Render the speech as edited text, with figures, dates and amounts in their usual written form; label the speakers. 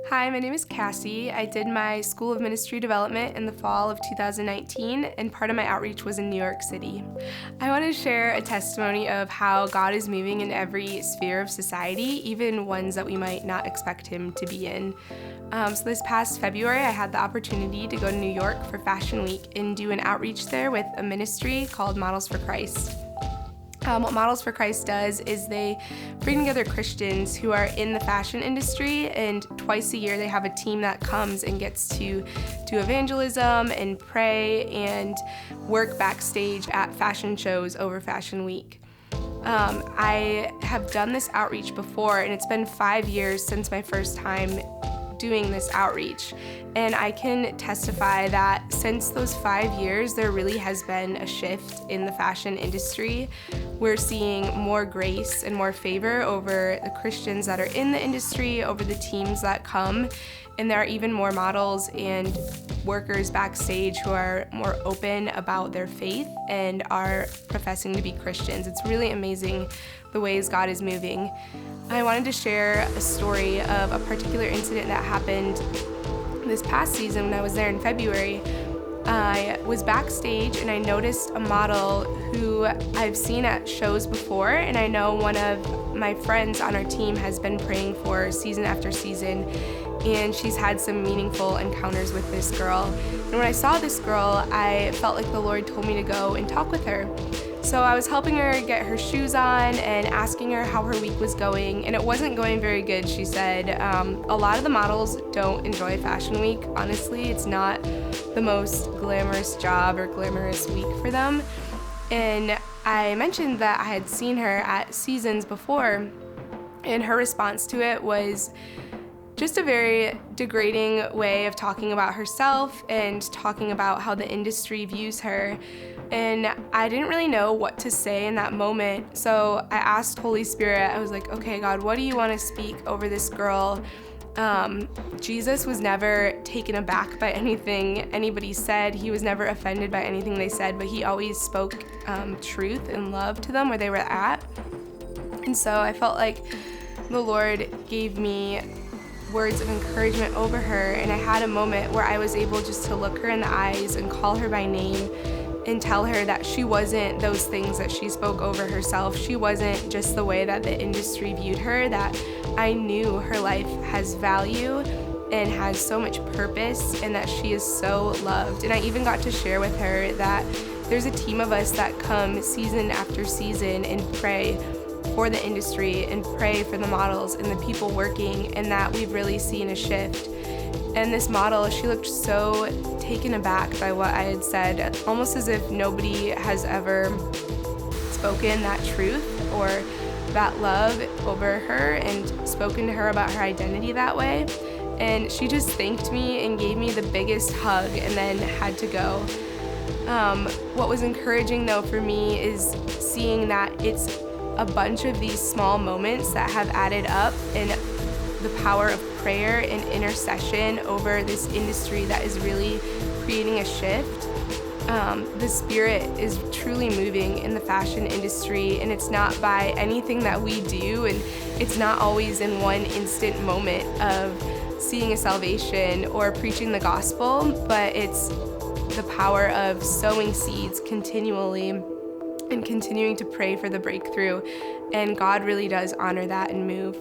Speaker 1: Hi, my name is Cassie. I did my School of Ministry Development in the fall of 2019, and part of my outreach was in New York City. I want to share a testimony of how God is moving in every sphere of society, even ones that we might not expect Him to be in. So this past February, I had the opportunity to go to New York for Fashion Week and do an outreach there with a ministry called Models for Christ. What Models for Christ does is they bring together Christians who are in the fashion industry, and twice a year they have a team that comes and gets to do evangelism and pray and work backstage at fashion shows over Fashion Week. I have done this outreach before, and it's been 5 years since my first time doing this outreach, and I can testify that since those 5 years there really has been a shift in the fashion industry. We're seeing more grace and more favor over the Christians that are in the industry, over the teams that come, and there are even more models and workers backstage who are more open about their faith and are professing to be Christians. It's really amazing the ways God is moving. I wanted to share a story of a particular incident that happened this past season when I was there in February. I was backstage and I noticed a model who I've seen at shows before, and I know one of my friends on our team has been praying for season after season, and she's had some meaningful encounters with this girl. And when I saw this girl, I felt like the Lord told me to go and talk with her. So I was helping her get her shoes on and asking her how her week was going, and it wasn't going very good, she said. A lot of the models don't enjoy Fashion Week. Honestly, it's not the most glamorous job or glamorous week for them. And I mentioned that I had seen her at seasons before, and her response to it was just a very degrading way of talking about herself and talking about how the industry views her. And I didn't really know what to say in that moment. So I asked Holy Spirit, I was like, okay, God, what do you want to speak over this girl? Jesus was never taken aback by anything anybody said. He was never offended by anything they said, but he always spoke truth and love to them where they were at. And so I felt like the Lord gave me words of encouragement over her, and I had a moment where I was able just to look her in the eyes and call her by name and tell her that she wasn't those things that she spoke over herself. She wasn't just the way that the industry viewed her, that I knew her life has value and has so much purpose, and that she is so loved. And I even got to share with her that there's a team of us that come season after season and pray for the industry and pray for the models and the people working, and that we've really seen a shift. And this model, she looked so taken aback by what I had said, almost as if nobody has ever spoken that truth or that love over her and spoken to her about her identity that way. And she just thanked me and gave me the biggest hug and then had to go. What was encouraging though for me is seeing that it's a bunch of these small moments that have added up, and the power of prayer and intercession over this industry that is really creating a shift. The Spirit is truly moving in the fashion industry, and it's not by anything that we do, and it's not always in one instant moment of seeing a salvation or preaching the gospel, but it's the power of sowing seeds continually and continuing to pray for the breakthrough, and God really does honor that and move.